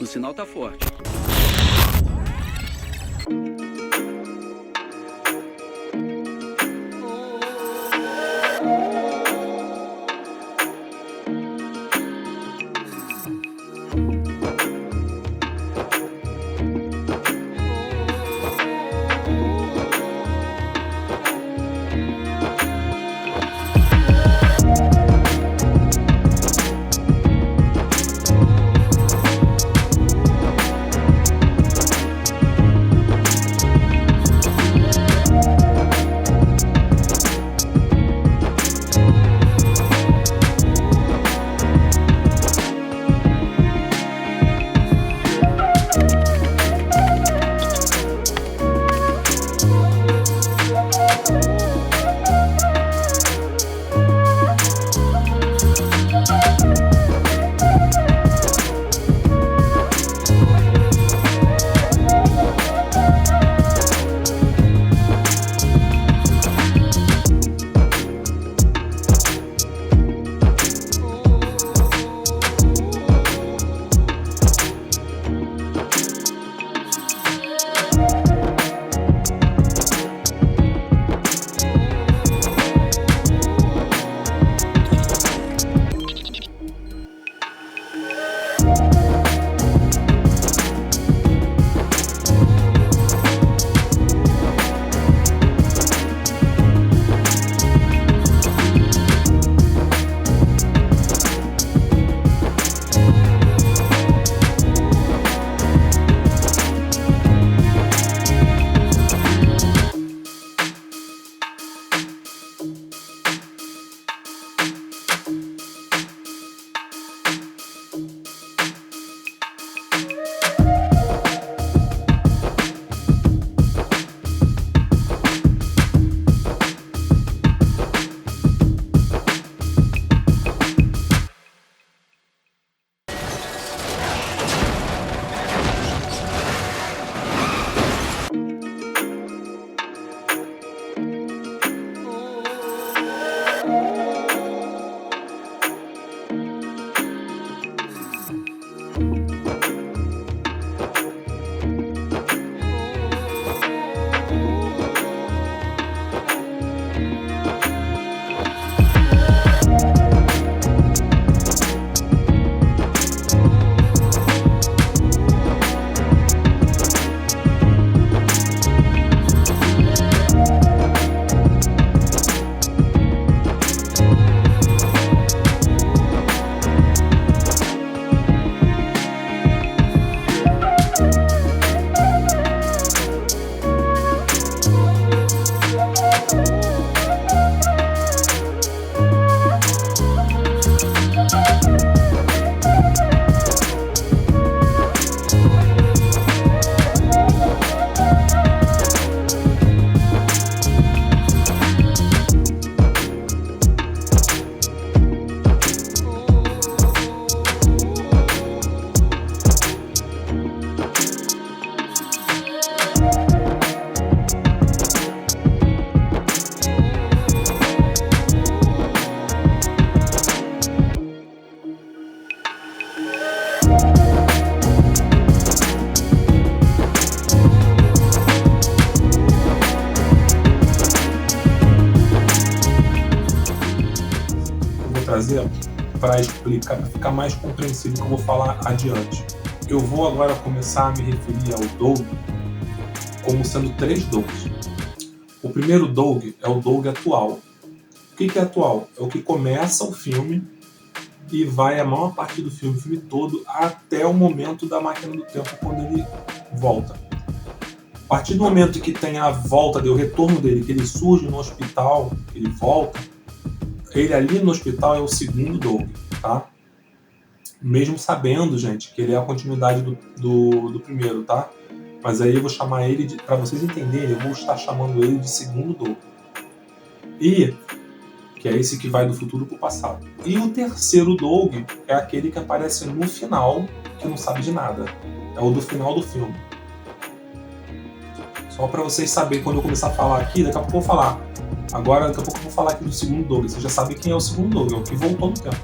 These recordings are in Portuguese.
O sinal tá forte. trazer para explicar, para ficar mais compreensível o que eu vou falar adiante. Eu vou agora começar a me referir ao Doug como sendo 3 Dougs. O primeiro Doug é o Doug atual. O que é atual? É o que começa o filme e vai a maior parte do filme, o filme todo, até o momento da máquina do tempo, quando ele volta. A partir do momento que tem a volta dele, o retorno dele, que ele surge no hospital, ele volta, ele ali no hospital é o segundo Doug, tá? Mesmo sabendo, gente, que ele é a continuidade do primeiro, tá? Mas aí eu vou chamar ele de, para vocês entenderem, eu vou estar chamando ele de segundo Doug. E que é esse que vai do futuro para o passado. E o terceiro Doug é aquele que aparece no final, que não sabe de nada. É o do final do filme. Só para vocês saberem, quando eu começar a falar aqui, daqui a pouco eu vou falar. Agora, daqui a pouco eu vou falar aqui do segundo Doug. Vocês já sabem quem é o segundo Doug, é o que voltou no tempo.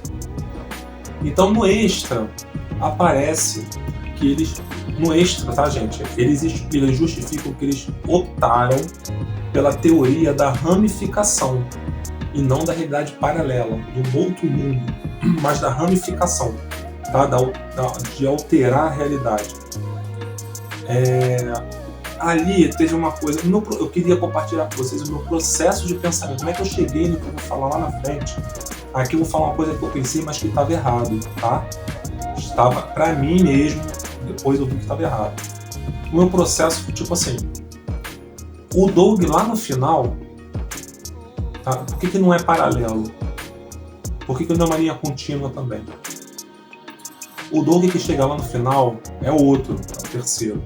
Então, no extra, aparece que eles, no extra, tá, gente? Eles justificam que eles optaram pela teoria da ramificação e não da realidade paralela, do outro mundo, mas da ramificação, tá? De alterar a realidade. Ali teve uma coisa, eu queria compartilhar com vocês o meu processo de pensamento, como é que eu cheguei no que eu vou falar lá na frente. Aqui eu vou falar uma coisa que eu pensei, mas que estava errado, tá? Estava pra mim mesmo, depois eu vi que estava errado. O meu processo foi tipo assim, o Doug lá no final, tá? Por que não é paralelo? Por que não é uma linha contínua também? O Doug que chega lá no final é o outro, é o terceiro.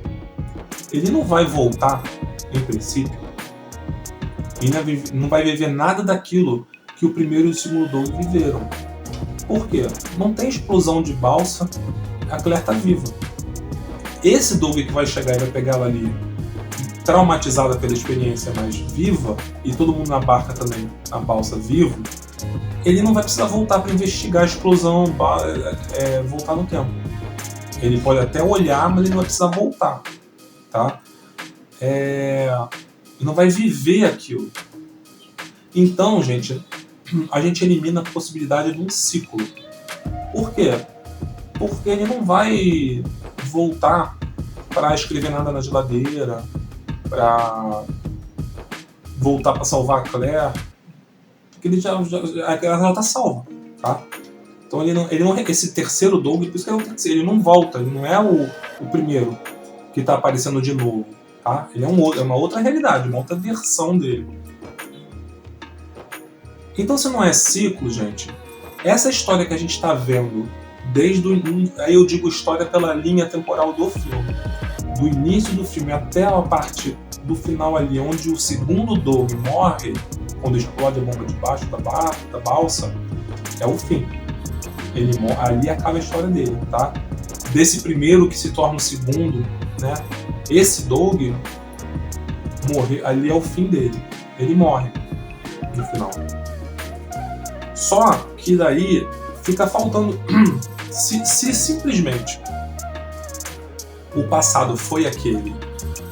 Ele não vai voltar, em princípio, e não vai viver nada daquilo que o primeiro e o segundo Doug viveram. Por quê? Não tem explosão de balsa, a Claire tá viva. Esse Doug que vai chegar e vai pegar ela ali, traumatizada pela experiência, mas viva, e todo mundo na barca também, na balsa, vivo, ele não vai precisar voltar para investigar a explosão, voltar no tempo. Ele pode até olhar, mas ele não vai precisar voltar. Tá? Não vai viver aquilo. Então, gente, a gente elimina a possibilidade de um ciclo. Por quê? Porque ele não vai voltar para escrever nada na geladeira, para voltar para salvar a Claire, porque ela já está salva, tá? Então ele não esse terceiro Doug, por isso que é o terceiro, ele não volta, ele não é o primeiro que está aparecendo de novo, tá? Ele é uma outra realidade, uma outra versão dele. Então, se não é ciclo, gente, essa história que a gente está vendo aí eu digo história pela linha temporal do filme, do início do filme até a parte do final ali, onde o segundo Doug morre, quando explode a bomba de baixo da balsa, é o fim. Ele morre, ali acaba a história dele, tá? Desse primeiro que se torna o segundo, né? Esse Doug morre, ali é o fim dele. Ele morre no final. Só que daí fica faltando se simplesmente o passado foi aquele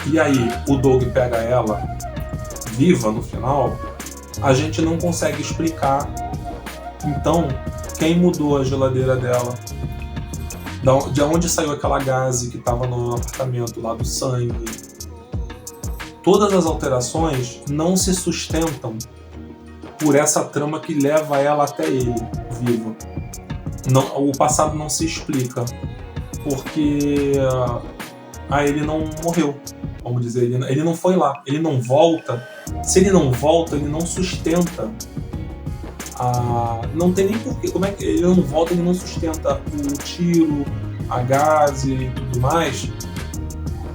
e aí o Doug pega ela viva no final, a gente não consegue explicar então quem mudou a geladeira dela, de onde saiu aquela gase que estava no apartamento lá do sangue. Todas as alterações não se sustentam por essa trama que leva ela até ele, vivo. Não, o passado não se explica, porque ele não morreu, vamos dizer, ele não foi lá, ele não volta. Se ele não volta, ele não sustenta. Não tem nem porquê. Como é que ele não volta, ele não sustenta o tiro, a gás e tudo mais,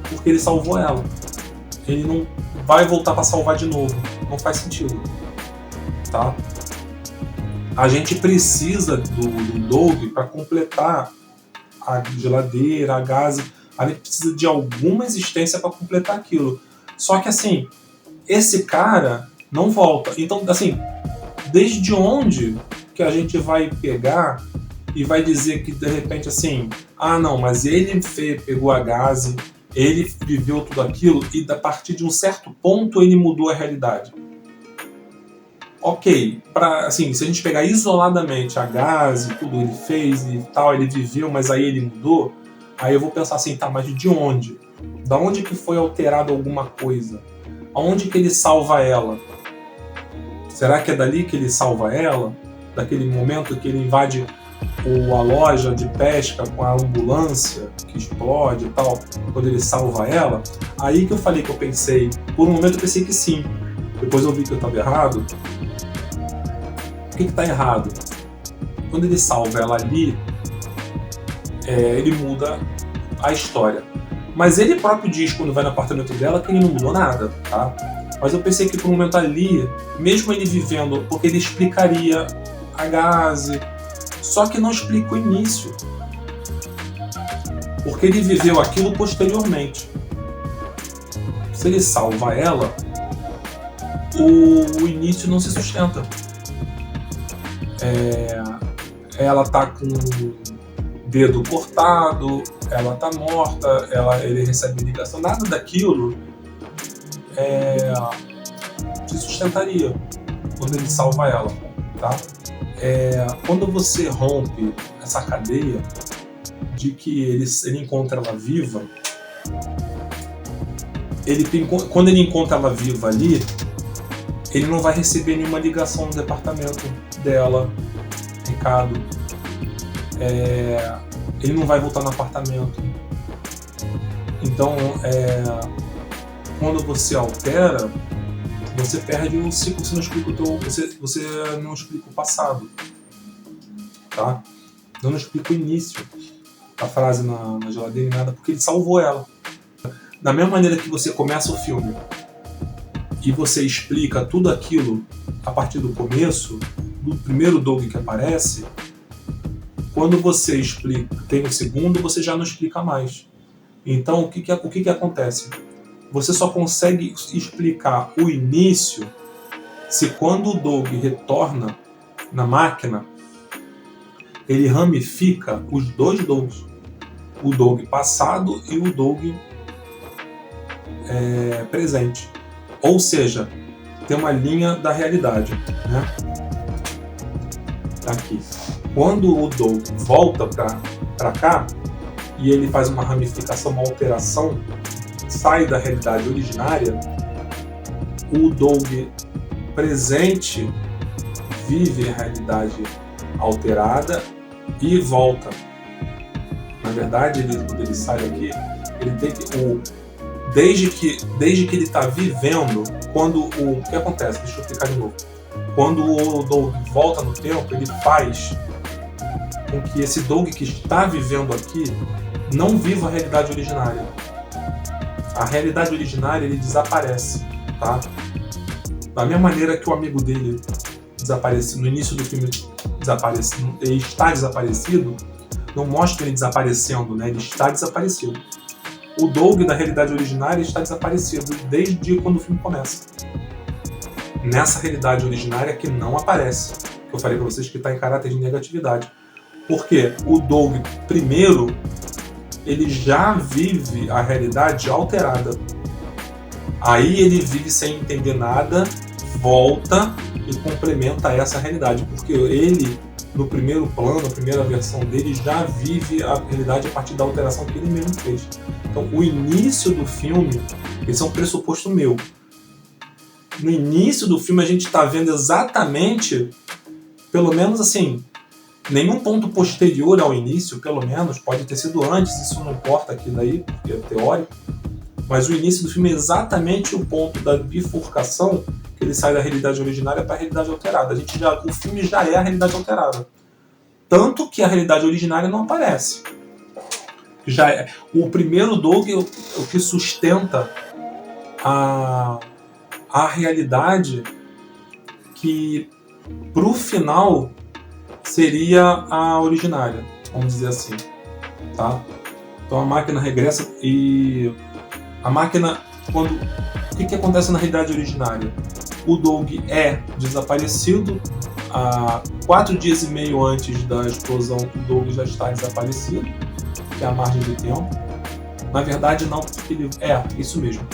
porque ele salvou ela. Ele não vai voltar para salvar de novo. Não faz sentido, tá? A gente precisa do Doug para completar a geladeira, a gás. A gente precisa de alguma existência para completar aquilo. Só que assim, esse cara não volta. Então, assim, desde onde que a gente vai pegar e vai dizer que de repente assim, não, mas ele pegou a gás, ele viveu tudo aquilo e a partir de um certo ponto ele mudou a realidade. Ok, assim, se a gente pegar isoladamente a gás, tudo ele fez e tal, ele viveu, mas aí ele mudou, aí eu vou pensar assim, tá, mas de onde? Da onde que foi alterado alguma coisa? Aonde que ele salva ela? Será que é dali que ele salva ela? Daquele momento que ele invade a loja de pesca com a ambulância que explode e tal, quando ele salva ela? Aí que eu falei que eu pensei, por um momento eu pensei que sim, depois eu vi que eu estava errado. O que está errado? Quando ele salva ela ali, ele muda a história. Mas ele próprio diz, quando vai no apartamento dela, que ele não mudou nada, tá? Mas eu pensei que por um momento ali, mesmo ele vivendo, porque ele explicaria a gás, só que não explica o início. Porque ele viveu aquilo posteriormente. Se ele salva ela, o início não se sustenta. Ela tá com o dedo cortado, ela tá morta, ele recebe ligação, nada daquilo se sustentaria quando ele salva ela, tá? Quando você rompe essa cadeia de que ele encontra ela viva, quando ele encontra ela viva ali, ele não vai receber nenhuma ligação no departamento dela, recado, ele não vai voltar no apartamento. Então, quando você altera, você perde o ciclo, você não explica o passado, tá? Eu não explico o início da frase na geladeira nem nada, porque ele salvou ela. Da mesma maneira que você começa o filme e você explica tudo aquilo a partir do começo, do primeiro Doug que aparece, quando você explica, tem o segundo, você já não explica mais. Então, o que acontece? Você só consegue explicar o início se quando o Doug retorna na máquina, ele ramifica os dois Dougs. O Doug passado e o Doug presente. Ou seja, tem uma linha da realidade, né? Aqui. Quando o Doug volta para cá e ele faz uma ramificação, uma alteração, sai da realidade originária, o Doug presente vive a realidade alterada e volta. Na verdade, quando ele sai daqui, ele tem que desde que ele está vivendo, o que acontece? Deixa eu explicar de novo. Quando o Doug volta no tempo, ele faz com que esse Doug que está vivendo aqui não viva a realidade originária. A realidade originária, ele desaparece, tá? Da mesma maneira que o amigo dele desaparece no início do filme, ele está desaparecido, não mostra ele desaparecendo, né? Ele está desaparecido. O Doug da realidade originária está desaparecido desde quando o filme começa. Nessa realidade originária que não aparece, que eu falei para vocês que está em caráter de negatividade. Porque o Doug primeiro, ele já vive a realidade alterada. Aí ele vive sem entender nada, volta e complementa essa realidade, porque ele, no primeiro plano, a primeira versão dele, já vive a realidade a partir da alteração que ele mesmo fez. Então, o início do filme, esse é um pressuposto meu. No início do filme a gente está vendo exatamente, pelo menos assim, nenhum ponto posterior ao início, pelo menos, pode ter sido antes, isso não importa aqui daí, porque é teórico, mas o início do filme é exatamente o ponto da bifurcação, que ele sai da realidade originária para a realidade alterada. O filme já é a realidade alterada. Tanto que a realidade originária não aparece. O primeiro Doug é o que sustenta a realidade que, pro final, seria a originária, vamos dizer assim, tá? Então a máquina regressa e a máquina, o que acontece na realidade originária? O Doug é desaparecido, 4 dias e meio antes da explosão o Doug já está desaparecido, que é a margem de tempo. Na verdade não, porque ele isso mesmo.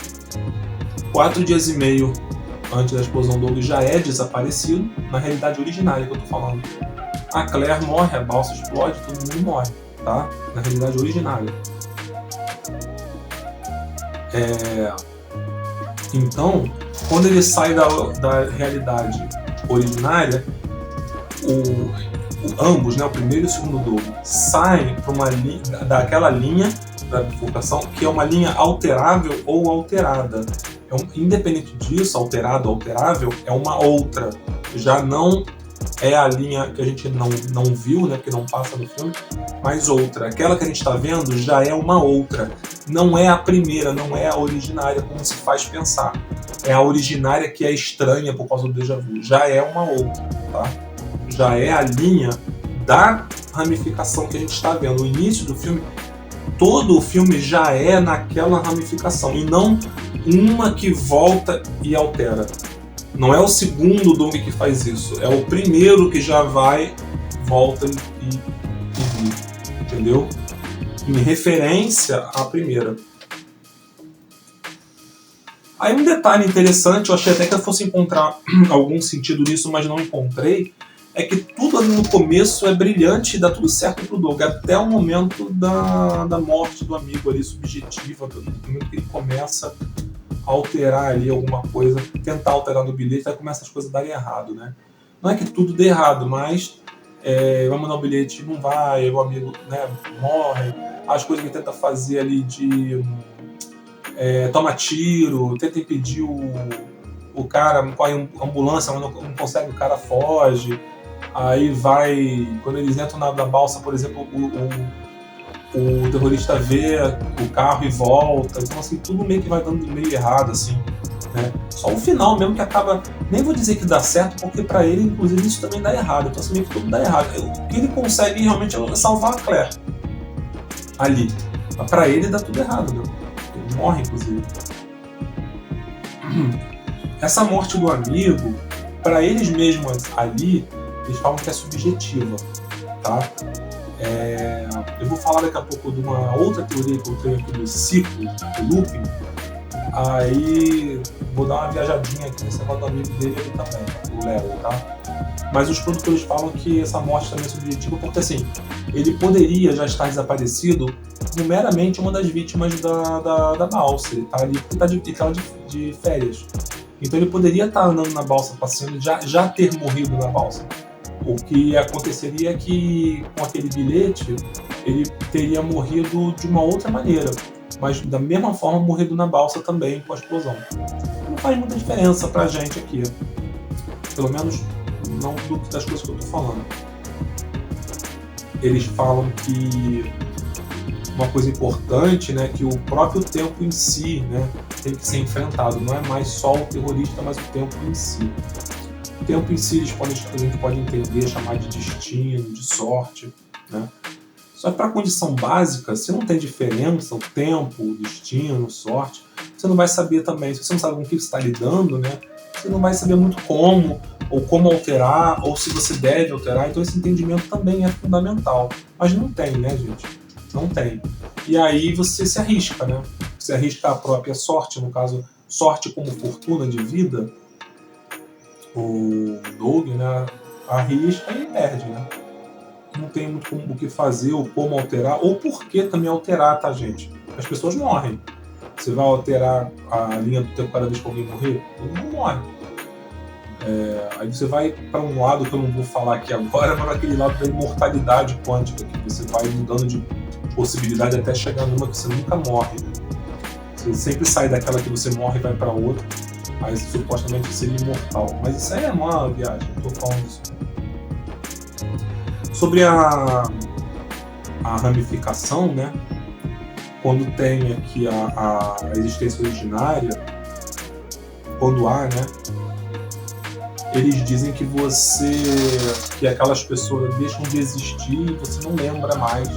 4 dias e meio antes da explosão, o Doug já é desaparecido, na realidade originária que eu tô falando. A Claire morre, a balsa explode, todo mundo morre, tá? Na realidade originária. Então, quando ele sai da realidade originária, ambos, né, o primeiro e o segundo Doug, saem para daquela linha da bifurcação, que é uma linha alterável ou alterada. Independente disso, alterado ou alterável, é uma outra. Já não é a linha que a gente não viu, né, porque não passa no filme, mas outra. Aquela que a gente está vendo já é uma outra. Não é a primeira, não é a originária, como se faz pensar. É a originária que é estranha por causa do déjà vu. Já é uma outra, tá? Já é a linha da ramificação que a gente está vendo. O início do filme, todo o filme já é naquela ramificação, e não uma que volta e altera. Não é o segundo Doug que faz isso, é o primeiro que já vai, volta e vive, entendeu? em referência à primeira. Aí um detalhe interessante, eu achei até que eu fosse encontrar algum sentido nisso, mas não encontrei, é que tudo ali no começo é brilhante e dá tudo certo pro Doug, até o momento da morte do amigo ali, subjetiva, no momento que ele começa a alterar ali alguma coisa, tentar alterar no bilhete, aí começa as coisas a darem errado, né? Não é que tudo dê errado, mas vai mandar o bilhete, não vai, o amigo, né, morre, as coisas que ele tenta fazer ali de toma tiro, tenta impedir o cara, corre ambulância, mas não consegue, o cara foge. Aí vai, quando eles entram na balsa, por exemplo, o terrorista vê o carro e volta. Então, assim, tudo meio que vai dando meio errado, assim, né? Só o final mesmo que acaba, nem vou dizer que dá certo, porque pra ele, inclusive, isso também dá errado. Então, assim, meio que tudo dá errado. O que ele consegue realmente é salvar a Claire ali. Mas pra ele dá tudo errado, né? Ele morre, inclusive. Essa morte do amigo, pra eles mesmos ali, eles falam que é subjetiva, tá? Eu vou falar daqui a pouco de uma outra teoria que eu tenho aqui do ciclo, do looping. Aí vou dar uma viajadinha aqui nesse negócio do amigo dele ali também, o Léo, tá? Mas os produtores falam que essa morte também é subjetiva porque, assim, ele poderia já estar desaparecido como meramente uma das vítimas da balsa. Ele tá ali porque ele tá de férias. Então ele poderia estar andando na balsa, passeando, já ter morrido na balsa. O que aconteceria é que, com aquele bilhete, ele teria morrido de uma outra maneira, mas da mesma forma morrido na balsa também com a explosão. Não faz muita diferença pra gente aqui, pelo menos não das coisas que eu tô falando. Eles falam que uma coisa importante, né, que o próprio tempo em si, né, tem que ser enfrentado, não é mais só o terrorista, mas o tempo em si. O tempo em si a gente pode entender, chamar de destino, de sorte, né? Só que para a condição básica, se não tem diferença, o tempo, o destino, sorte, você não vai saber também. Se você não sabe com o que você está lidando, né? Você não vai saber muito como, ou como alterar, ou se você deve alterar. Então esse entendimento também é fundamental. Mas não tem, né, gente? Não tem. E aí você se arrisca, né? Você arrisca a própria sorte, no caso, sorte como fortuna de vida. O Doug, né, arrisca e perde, né? Não tem muito o que fazer, ou como alterar, ou por que também alterar, tá, gente? As pessoas morrem. Você vai alterar a linha do tempo cada vez que alguém morrer? Todo mundo morre. Aí você vai para um lado que eu não vou falar aqui agora, mas aquele lado da imortalidade quântica, que você vai mudando de possibilidade até chegar numa que você nunca morre. Né? Você sempre sai daquela que você morre e vai para outra. Aí supostamente seria imortal. Mas isso aí é uma viagem, não tô falando disso. Sobre a ramificação, né? Quando tem aqui a existência originária, quando há, né? Eles dizem que que aquelas pessoas deixam de existir e você não lembra mais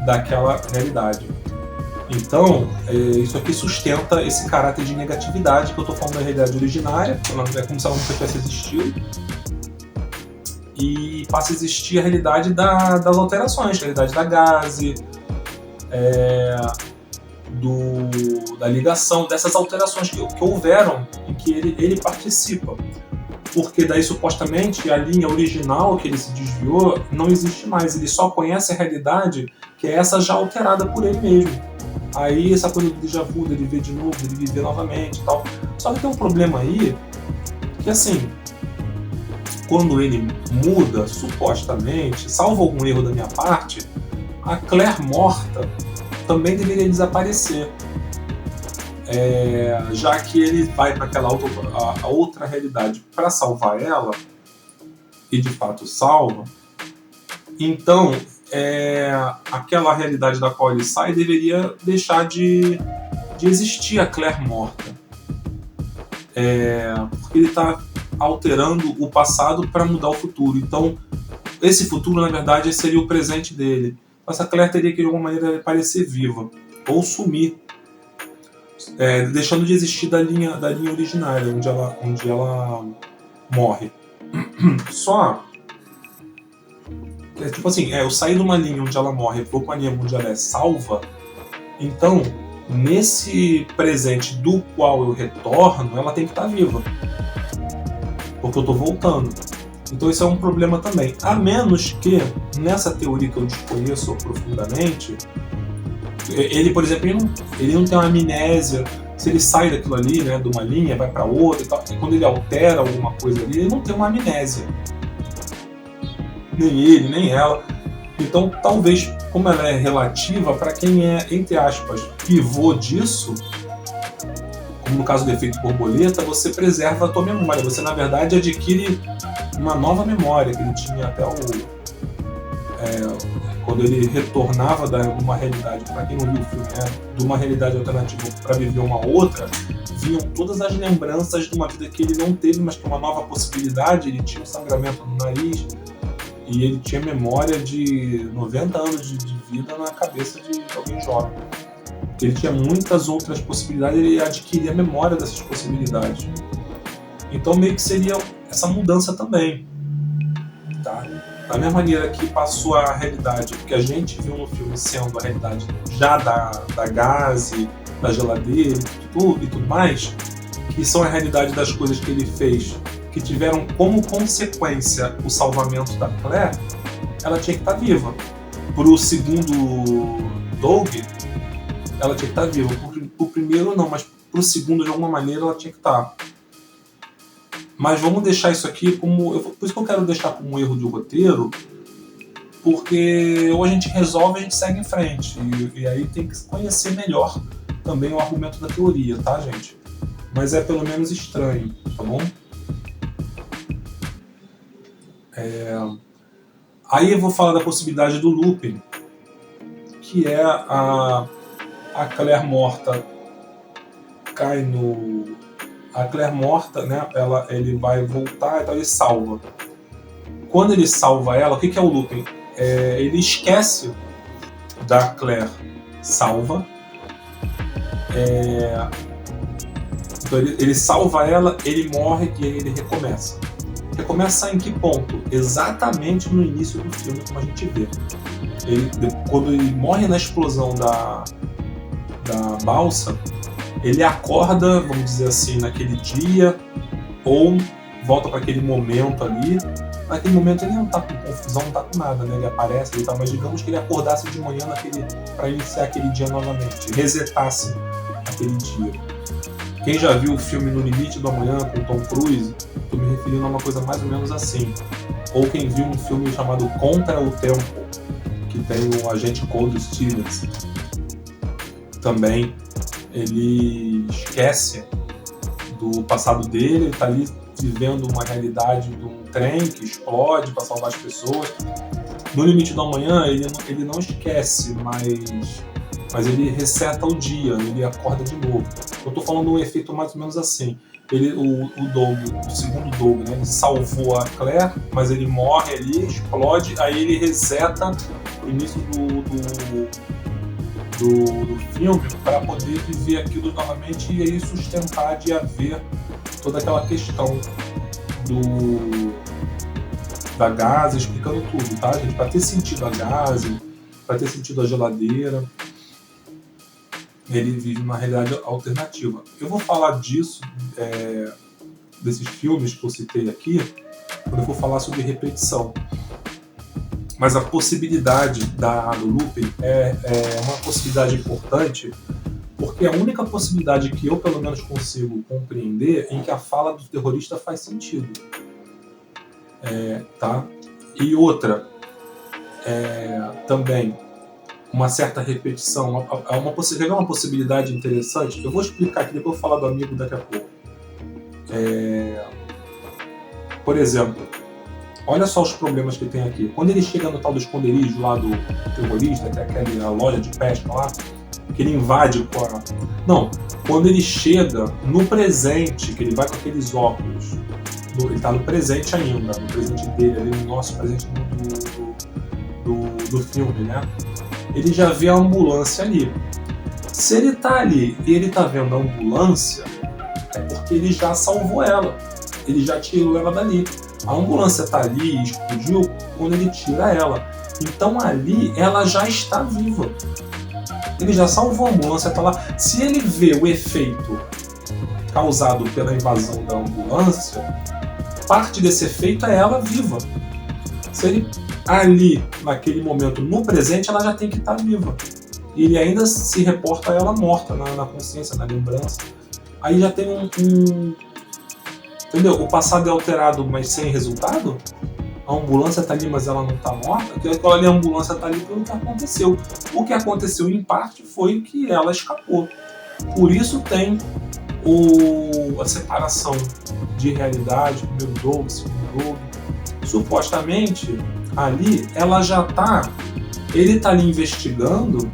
daquela realidade. Então, isso aqui sustenta esse caráter de negatividade que eu estou falando da realidade originária, é como se ela nunca tivesse existido, e passa a existir a realidade das alterações, a realidade da Gaze, da ligação, dessas alterações que houveram em que ele participa. Porque daí, supostamente, a linha original que ele se desviou não existe mais, ele só conhece a realidade que é essa já alterada por ele mesmo. Aí essa coisa do déjà vu, dele ver de novo, dele viver novamente e tal. Só que tem um problema aí, que assim, quando ele muda, supostamente, salvo algum erro da minha parte, a Claire morta também deveria desaparecer. Já que ele vai para aquela outra realidade para salvar ela, e de fato salva, então aquela realidade da qual ele sai deveria deixar de existir a Claire morta. Porque ele está alterando o passado para mudar o futuro. Então, esse futuro, na verdade, seria o presente dele. Essa Claire teria que, de alguma maneira, parecer viva ou sumir, deixando de existir da linha originária, onde ela morre. Só tipo assim, eu saí de uma linha onde ela morre, vou pra uma linha onde ela é salva, então, nesse presente do qual eu retorno, ela tem que estar viva. Porque eu tô voltando. Então isso é um problema também. A menos que, nessa teoria que eu desconheço profundamente, ele, por exemplo, ele não tem uma amnésia. Se ele sai daquilo ali, né, de uma linha, vai para outra e tal, e quando ele altera alguma coisa ali, ele não tem uma amnésia. Nem ele, nem ela. Então, talvez, como ela é relativa, para quem é, entre aspas, pivô disso, como no caso do efeito borboleta, você preserva a tua memória. Você, na verdade, adquire uma nova memória que ele tinha até quando ele retornava de uma realidade, para quem não viu o filme, de uma realidade alternativa para viver uma outra, vinham todas as lembranças de uma vida que ele não teve, mas que uma nova possibilidade. Ele tinha um sangramento no nariz e ele tinha memória de 90 anos de vida na cabeça de alguém jovem. Ele tinha muitas outras possibilidades, ele adquiria a memória dessas possibilidades. Então meio que seria essa mudança também, tá? Da mesma maneira que passou a realidade que a gente viu no filme sendo a realidade já da Gazi, da geladeira e tudo mais, que são a realidade das coisas que ele fez, que tiveram como consequência o salvamento da Claire, ela tinha que estar viva. Pro segundo Doug, ela tinha que estar viva. Pro primeiro não, mas pro segundo, de alguma maneira, ela tinha que estar. Mas vamos deixar isso aqui como... Por isso que eu quero deixar como um erro de roteiro, porque ou a gente resolve ou a gente segue em frente. E aí tem que conhecer melhor também o argumento da teoria, tá, gente? Mas é pelo menos estranho, tá bom? Aí eu vou falar da possibilidade do looping, que é a Claire morta cai no... A Claire morta, né? Ele vai voltar e tal, ele salva. Quando ele salva ela, o que é o looping? Ele esquece da Claire salva. Então ele salva ela, ele morre e aí ele recomeça. Recomeça em que ponto? Exatamente no início do filme, como a gente vê. Quando ele morre na explosão da balsa, ele acorda, vamos dizer assim, naquele dia, ou volta para aquele momento ali. Naquele momento ele não está com confusão, não está com nada, né? Ele aparece, mas digamos que ele acordasse de manhã para iniciar aquele dia novamente, resetasse aquele dia. Quem já viu o filme No Limite do Amanhã com Tom Cruise, estou me referindo a uma coisa mais ou menos assim. Ou quem viu um filme chamado Contra o Tempo, que tem o agente Cole Stevens, também ele esquece do passado dele, ele está ali vivendo uma realidade de um trem que explode para salvar as pessoas. No Limite do Amanhã ele não esquece, mas ele reseta o dia, ele acorda de novo. Eu estou falando de um efeito mais ou menos assim. O segundo Doug, né, ele salvou a Claire, mas ele morre ali, explode, aí ele reseta o início do filme para poder viver aquilo novamente e aí sustentar de haver toda aquela questão da Gazi, explicando tudo, tá, gente? Para ter sentido a Gazi, para ter sentido a geladeira, ele vive uma realidade alternativa. Eu vou falar disso, desses filmes que eu citei aqui, quando eu for falar sobre repetição. Mas a possibilidade do looping é uma possibilidade importante, porque é a única possibilidade que eu, pelo menos, consigo compreender em que a fala do terrorista faz sentido. Tá? E outra, também, uma certa repetição, uma possibilidade interessante. Eu vou explicar aqui, depois eu vou falar do amigo daqui a pouco. Por exemplo, olha só os problemas que tem aqui. Quando ele chega no tal do esconderijo lá do terrorista, que é aquela loja de pesca lá, que ele invade com a... Não, quando ele chega no presente, que ele vai com aqueles óculos, ele está no presente ainda, no presente dele, ali no nosso presente do filme, né? Ele já vê a ambulância ali. Se ele está ali e ele está vendo a ambulância, é porque ele já salvou ela, ele já tirou ela dali. A ambulância está ali e explodiu quando ele tira ela. Então ali ela já está viva. Ele já salvou a ambulância, está lá. Se ele vê o efeito causado pela invasão da ambulância, parte desse efeito é ela viva. Se ele ali, naquele momento, no presente, ela já tem que estar viva. E ele ainda se reporta a ela morta, na consciência, na lembrança. Aí já tem entendeu? O passado é alterado, mas sem resultado. A ambulância está ali, mas ela não está morta. Aquela ali, a ambulância está ali pelo que aconteceu. O que aconteceu, em parte, foi que ela escapou. Por isso tem a separação de realidade, primeiro Doug, segundo Doug. Supostamente, ali, ela já está... Ele está ali investigando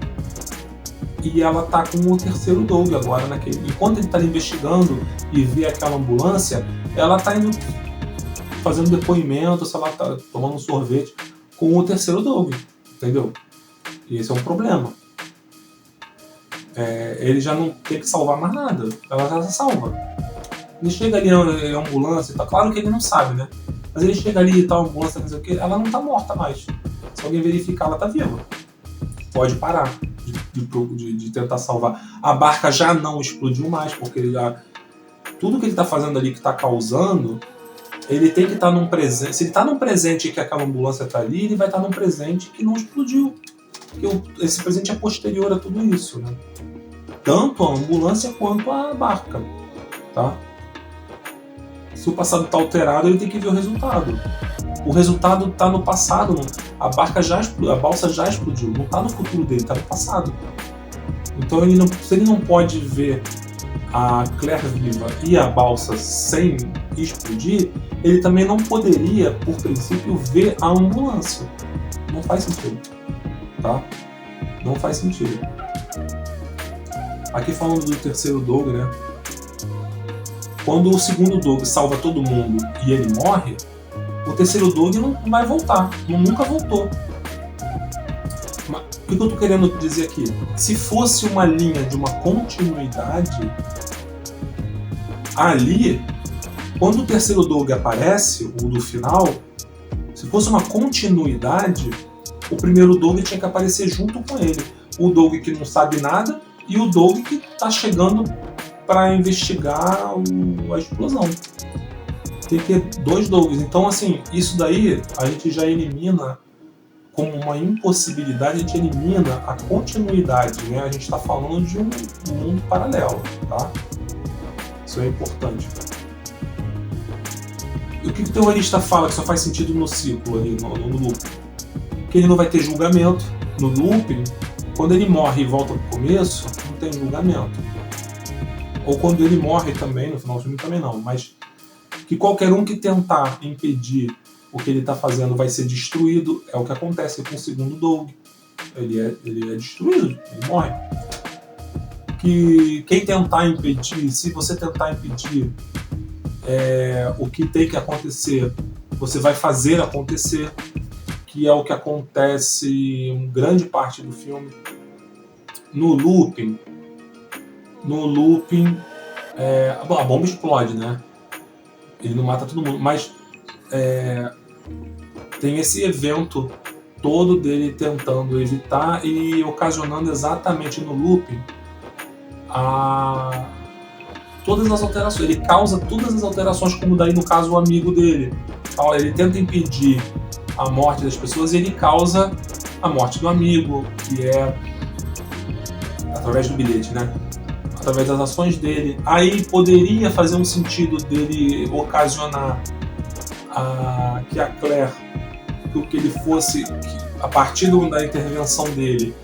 e ela está com o terceiro Doug agora. Enquanto ele está ali investigando e vê aquela ambulância, ela está indo fazendo depoimento, sei lá, tá tomando um sorvete com o terceiro Doug, entendeu? E esse é um problema. Ele já não tem que salvar mais nada, ela já salva. Ele chega ali na ambulância, tá claro que ele não sabe, né? Mas ele chega ali e tal, a ambulância, não sei o que, ela não tá morta mais. Se alguém verificar, ela tá viva. Pode parar de tentar salvar. A barca já não explodiu mais, porque tudo que ele tá fazendo ali, que tá causando, ele tem que estar num presente. Se ele está num presente que aquela ambulância está ali, ele vai estar num presente que não explodiu. Porque esse presente é posterior a tudo isso, né? Tanto a ambulância quanto a barca, tá? Se o passado está alterado, ele tem que ver o resultado. O resultado está no passado. A balsa já explodiu. Não está no futuro dele, está no passado. Então se ele não pode ver a Claire viva e a balsa sem explodir, ele também não poderia, por princípio, ver a ambulância. Não faz sentido, tá? Não faz sentido. Aqui falando do terceiro Doug, né? Quando o segundo Doug salva todo mundo e ele morre, o terceiro Doug não vai voltar, nunca voltou. Mas, o que eu tô querendo dizer aqui? Se fosse uma linha de uma continuidade, ali, quando o terceiro Doug aparece, o do final, se fosse uma continuidade, o primeiro Doug tinha que aparecer junto com ele. O Doug que não sabe nada e o Doug que está chegando para investigar a explosão. Tem que ter dois Dougs. Então, assim, isso daí a gente já elimina como uma impossibilidade, a gente elimina a continuidade, né? A gente está falando de um mundo paralelo, tá? Isso é importante. O que o teorista fala que só faz sentido no ciclo, ali, no looping? Que ele não vai ter julgamento. No looping, quando ele morre e volta pro começo, não tem julgamento. Ou quando ele morre também, no final do filme também não, mas que qualquer um que tentar impedir o que ele está fazendo vai ser destruído, é o que acontece com o segundo Doug. Ele é destruído, ele morre. Que quem tentar impedir, se você tentar impedir o que tem que acontecer, você vai fazer acontecer, que é o que acontece em grande parte do filme. No looping, a bomba explode, né? Ele não mata todo mundo, mas tem esse evento todo dele tentando evitar e ocasionando exatamente no looping todas as alterações. Ele causa todas as alterações, como daí no caso o amigo dele. Ele tenta impedir a morte das pessoas e ele causa a morte do amigo, que é através do bilhete, né? Através das ações dele. Aí poderia fazer um sentido dele ocasionar que a Claire, que ele fosse, que a partir da intervenção dele,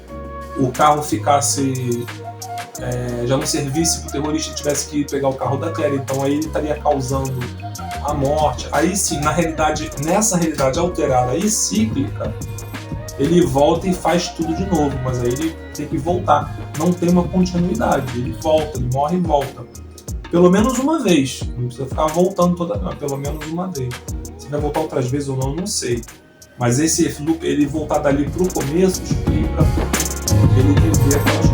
o carro ficasse, já não servisse para o terrorista, tivesse que pegar o carro da Claire, então aí ele estaria causando a morte. Aí sim, nessa realidade alterada e cíclica, ele volta e faz tudo de novo, mas aí ele tem que voltar. Não tem uma continuidade, ele volta, ele morre e volta. Pelo menos uma vez, não precisa ficar voltando pelo menos uma vez. Se vai voltar outras vezes ou não sei. Mas esse loop, ele voltar dali pro começo, explica ele viver aquelas